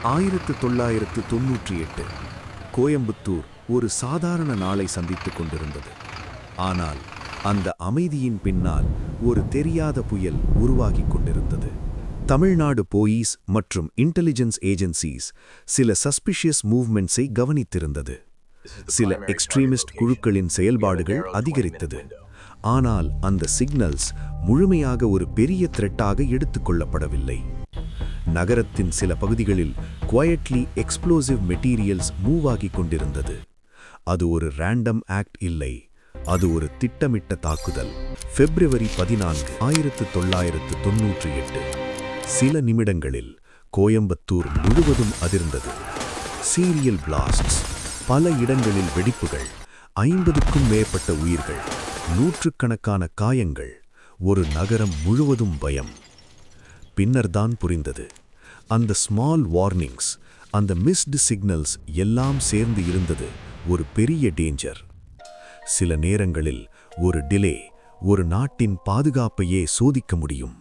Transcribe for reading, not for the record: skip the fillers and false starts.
1998 கோயம்புத்தூர் ஒரு சாதாரண நாளை சந்தித்துக் கொண்டிருந்தது. ஆனால் அந்த அமைதியின் பின்னால் ஒரு தெரியாத புயல் உருவாகிக் கொண்டிருந்தது. தமிழ்நாடு போலீஸ் மற்றும் இன்டெலிஜென்ஸ் ஏஜென்சிஸ் சில சஸ்பிஷியஸ் மூவ்மெண்ட்ஸை கவனித்திருந்தது. சில எக்ஸ்ட்ரீமிஸ்ட் குழுக்களின் செயல்பாடுகள் அதிகரித்தது. ஆனால் அந்த சிக்னல்ஸ் முழுமையாக ஒரு பெரிய த்ரெட்டாக எடுத்துக்கொள்ளப்படவில்லை. நகரத்தின் சில பகுதிகளில் குவையட்லி எக்ஸ்ப்ளோசிவ் மெட்டீரியல்ஸ் மூவ் ஆகிக் கொண்டிருந்தது. அது ஒரு ரேண்டம் ஆக்ட் இல்லை, அது ஒரு திட்டமிட்ட தாக்குதல். பிப்ரவரி 14, 1998 சில நிமிடங்களில் கோயம்புத்தூர் முழுவதும் அதிர்ந்தது. சீரியல் பிளாஸ்ட்ஸ், பல இடங்களில் வெடிப்புகள், 50க்கும் மேற்பட்ட உயிர்கள், நூற்றுக்கணக்கான காயங்கள், ஒரு நகரம் முழுவதும் பயம். பின்னர்தான் புரிந்தது, அந்த ஸ்மால் வார்னிங்ஸ், அந்த மிஸ்டு சிக்னல்ஸ் எல்லாம் சேர்ந்து இருந்தது ஒரு பெரிய டேஞ்சர். சில நேரங்களில் ஒரு டிலே ஒரு நாட்டின் பாதுகாப்பையே சோதிக்க முடியும்.